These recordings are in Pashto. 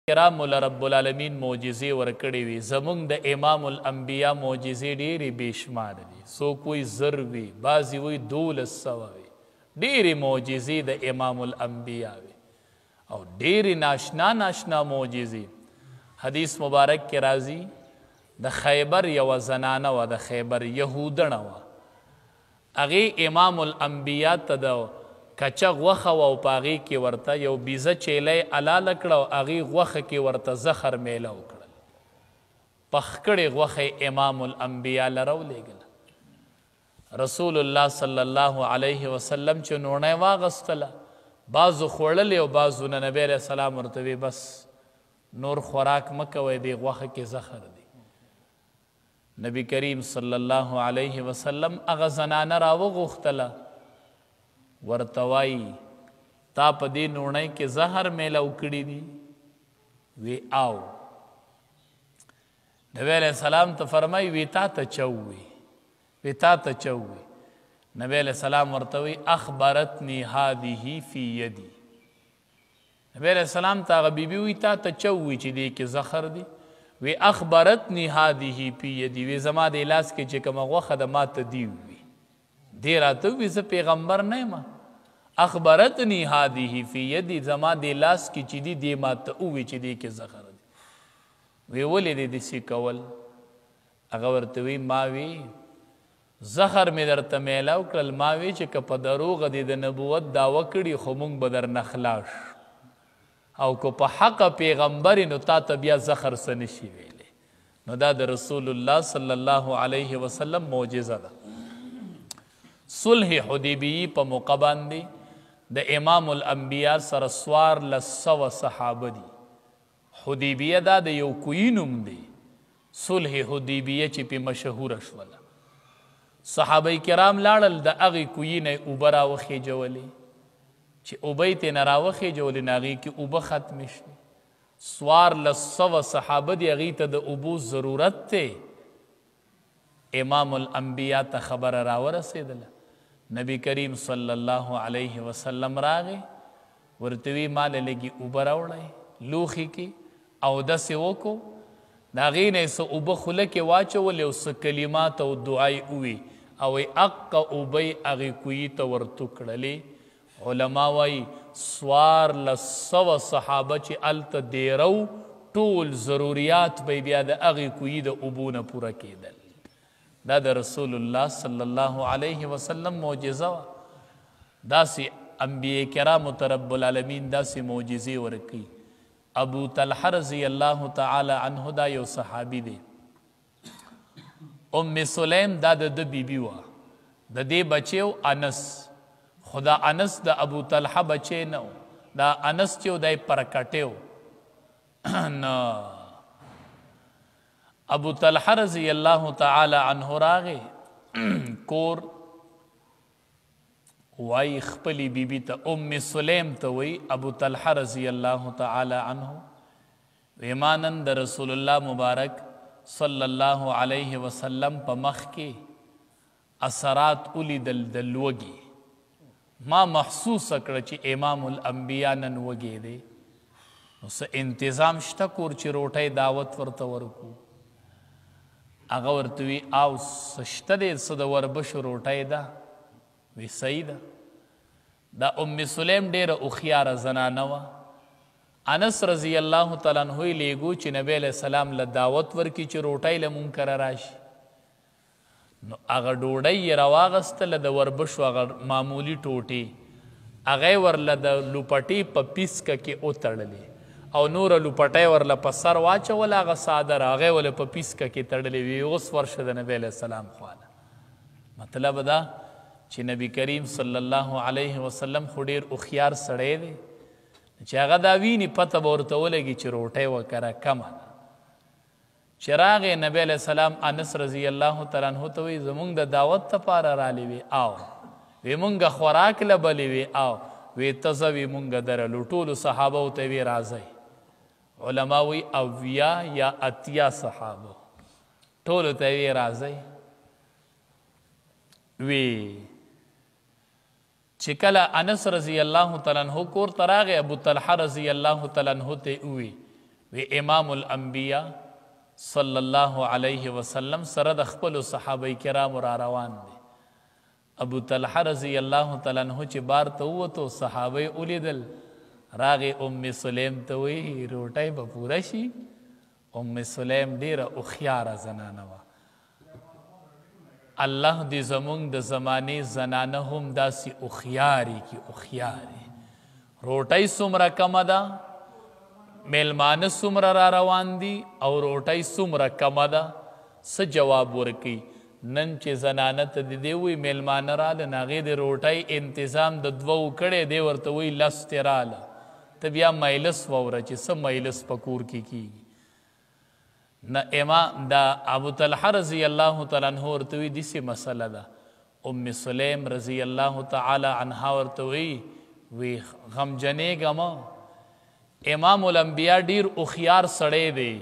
کرام مولا رب العالمین معجزې ورکړې وي زمونږ د امام الانبیا معجزې ډېرې بېشماره دي څوک وایي 1000 وي بعضې وایي 1200 وي ډېرې معجزې د امام الانبیا وي او ډېرې ناشنا ناشنا معجزې حدیث مبارک کې راځي د خیبر یوه زنانه وه د خیبر یهودنه وه هغې امام الانبیا ته د کچه غوښه وه او په هغې کې ورته یو بیزه چیلی حلاله کړه او هغې غوښه کې ورته زخر میله وکړل پخ کړې غوښه امام الانبیا له راولېږله رسول الله صلی الله علیه وسلم چې نوڼی واغستله بعضو خوړلې او بعضو نه نبی علیه السلام ورته وی بس نور خوراک مه کوئ دې غوښه کې زخر دی نبی کریم صلی الله علیه وسلم هغه زنانه راوغوښتله ورته وایي تا په دې نوڼۍ کې زهر میلاو کړي دي وی آو نبی علیه السلام ته فرمایي وی تا ته چا ووی وی تا ته چا ووی نبی علیه السلام ورته وی اخبرتني هذه فی یدي نبی علیه السلام ته هغه بیبي وی تا ته چا ووی چې دې کې زخر دی وی اخبرتني هذه فی یدي وی زما د لاس کې چې کومه غوښه ده ما ته دي ووی دې راته ووی زه پیغمبر نه یم اخبرتني هذه فی یدي زما د لاس کې چې دي دې ما ته ووی چې دې کې زخر دی وی ولې دې داسې کول هغه ورته وی ما وی زخر مې درته میلاو کړل ما وی چې که په دروغه دې د نبوت دعوه کړي خو موږ به درنه خلاص او که په حقه پیغمبر نو تا ته بیا زخر څه نشي ویلی نو دا د رسول الله صلی الله علیه وسلم معجزه ده صلح حدیبیې په موقع باندې د امام الانبیا سره 1400 صحابه دي حدیبیه دا د یو کوی نوم دی صلح حدیبیه چې پې مشهوره شوله صحابه کرام لاړل د هغې کوی نه اوبه راوخېجولې چې اوبه یې ترېنه راوخېجولې نو هغې کې اوبه ختمې شوې 1400 صحابه دي هغې ته د اوبو ضرورت دی امام الانبیا ته خبره راورسېدله نبی کریم صلی الله علیه وسلم راغی ورته وی ماله لږې اوبه راوړئ لوښي کې اودسې وکړو د هغې نه یې څه اوبه خوله کې واچولې او څه کلمات او دعای ووي او اقه اوبه یې هغې کویي ته ورتو کړلې علما وایي 1400 صحابه چې هلته دیرو ټول ضروریات به بیا د هغې کویي د اوبو نه پوره کېدل دا د رسول الله صلی الله علیه وسلم معجزه وه داسې انبیاء کرامو ته رب العالمین داسې معجزې ورکوي ابو طلحه رضی الله تعالی عنه دا یو صحابي دی ام سلیم دا د ده بیبي وه د دې بچی و انس خو دا انس د ابو طلحه بچی نه و دا انس چې و دی پرکټی و نه ابو طلحه رضی الله تعالی عنه راغی کور وای خپلی بیبی ته ام سلیم ته وی ابو طلحه رضی الله تعالی عنه وی ما نن د رسول الله مبارک صلی الله علیه وسلم په مخ کې اثرات ولیدل د لوږې ما محسوسه کړه چې امام الانبیا نن وږی دی نو څه انتظام شته کور چې روټۍ دعوت ورته ورکو هغه ورته وي او څه شته دی څه د وربشو روټۍ ده وی صحیح ده دا ام سلیم ډیره هوښیاره زنانه وه انس رضی الله تعالی عنه یې لیږو چې نبی علیه السلام له دعوت ورکړي چې روټۍ له مونږ کره راشي نو هغه ډوډۍ یې راواغستله د وربشو هغه معمولي ټوټې هغه یې ورله د لوپټې په پیسکه کې وتړلې او نوره لوپټۍ ورله په سر واچوله هغه څادر هغه یې ورله په پیسکه کې تړلې وي اوس ورشه د نبی علیه السلام خواله مطلب دا چې نبی کریم صلی الله علیه وسلم خو ډېر هوښیار سړی دی چې هغه دا ویني پته به ورته ولګي چې روټۍ وکره کمه ده چې راغی نبی علیه السلام انس رضی الله تعالی عنه ته وایي زمونږ د دعوت دپاره رالی وي او وی مونږ خوراک لبلی وی او وی ته زه وی مونږ درلو ټولو صحابو ته وی راځئ علما وی اویا یا اتیا صحابو ټولو ته وی راځئ وی چې کله انس رضی الله تعالی عنہ کور ته راغی ابو طلحه رضی الله تعالی عنہ ته ووی وی امام الانبیاء صلی الله علیه وسلم سره د خپل صحابه کرام را روان دي. ابو طلحه رضی الله تعالی عنہ چې بار ته وته صحابه اولیدل، راغه ام سلیم ته وی روټای به پوره شي. ام سلیم ډیره اوخیاره زنانه وه. الله دې زمونږ د زمانې زنانه هم داسې اوخیاري کی اوخیاري. روټۍ څومره کمه ده، میلمانه څومره را روان دي او روټۍ څومره کمه ده، څه جواب ورکوي؟ نن چې زنانه ته د دې وایي میلمانه راله، نو هغې د روټۍ انتظام د دوو کړی دی، ورته وایي لس تې راله. ته بیا مجلس واوره چې څه مجلس په کور کې کېږي. نه امام دا ابو طلحه رضی الله تعالی عنہ ورته وایي داسې مسله ده. ام سلیم رضی الله تعالی عنها ورته وایي وی غمجنېږه مه، امام الانبیاء ډیر اوخیار سړی دی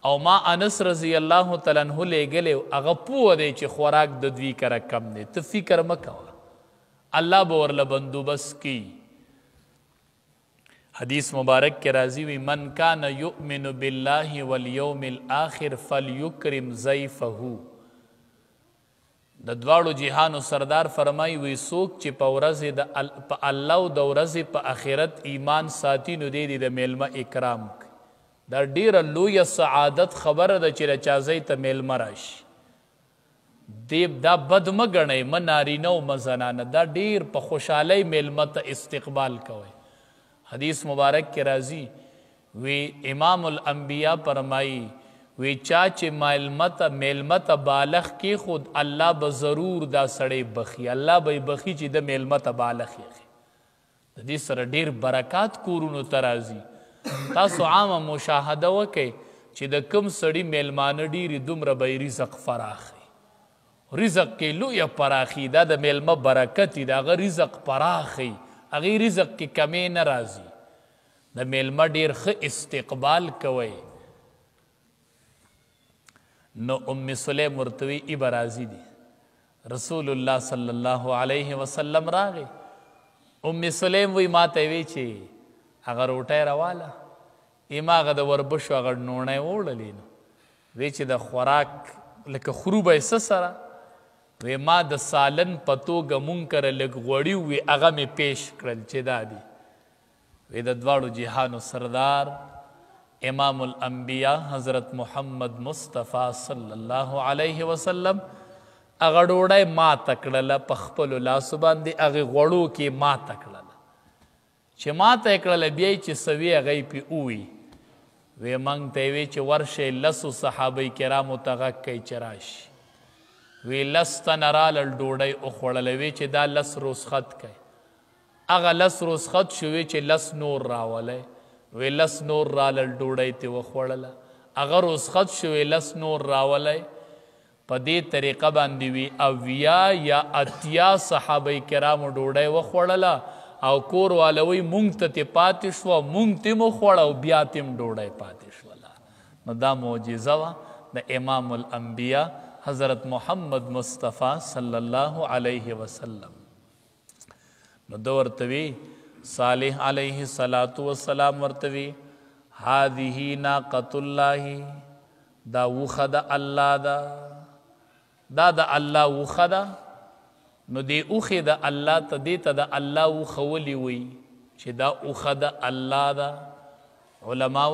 او ما انس رضی الله تعالی عنہ لیږلی، هغه پوه دی چې خوراک د دوی کره کم دی. ته فکر مه کوه، الله به ورله بندوبست کی. حدیث مبارک کې راځي وي من کان یؤمن بالله والیوم الاخر فلیکرم ضیفه. د دواړو جهانو سردار فرمایي وی څوک چې په ورځې په الله او د ورځې په آخرت ایمان ساتي نو دی د میلمه اکرام کوي. دا ډیره لویه سعادت خبره ده چې له چا ځای ته میلمه راشي. دا بد مه ګڼئ، مه نارینه او مه زنانه، دا ډیر په خوشحالۍ میلمه ته استقبال کوئ. حدیث مبارک کې راځي وی امام الانبیاء فرمایي وی چا چې میلمه ته بالغ کې خود الله به ضرور دا سړی بخي، الله به بخي چې د میلمه ته بالغ یې. د دې سره ډیر برکات کورونو ته راځي. تاسو عامه مشاهده وکئ چې د کم سړي میلمانه ډیري دومره به رزق فراخي. رزق کې لویه پراخي، دا د میلمه برکت دی، د هغه رزق پراخي، هغې رزق کې کمې نه راځي. د میلمه ډیر ښه استقبال کوئ. نو ام سلیم ورته وی ای به راضي دي. رسول الله صلی الله علیه وسلم راغی. ام سلیم وی ما ته وی چې هغه روټۍ راواله، ما هغه د وربشو هغه ډوڼۍ ووړلې. نو وی چې د خوراک لکه خرو به یې څه سره؟ وی ما د سالن په توګه مونږ کره لږ غوړي وي هغه مې پیش کړل چې دا دي. وی د دواړو جهانو سردار امام الانبیاء حضرت محمد مصطفیٰ صلی الله علیه وسلم هغه ډوډۍ ماته کړله، په خپلو لاسو باندې هغې غوړو کې ماته کړله. چې ماته یې کړله بیا یې چې څه وي هغه یې پې ووي. وی موږ ته یې وی چې ورشئ لسو صحابه کرامو ته غږ کوئ چې راشي. وی لس تنه رالل ډوډۍ وخوړله. وی چې دا لس رسخت کوي. هغه لس رسخت شو، وی چې لس نور راولی. وی لس نور رالل ډوډۍ ترې وخوړله. هغه رسخت شو، وی لس نور راولی. په دې طریقه باندې وی اویا یا اتیا صحابه کرامو ډوډۍ وخوړله او کور والا وی مونږ ته ترې پاتې شوه، مونږ ترې مو خوړه او بیا ترې هم ډوډۍ پاتې شوله. نو دا معجزه وه د امام الانبیاء حضرت محمد مصطفیٰ صلی الله علیه وسلم. نو ده ورته وی صالح علیه السلام ورته وی هذه ناقة الله، دا وخه د الله ده، دا د الله وخه ده. نو دی اوخې د الله ته دې ته د الله وخه ولې وی چې دا اوخه د الله ده؟ علما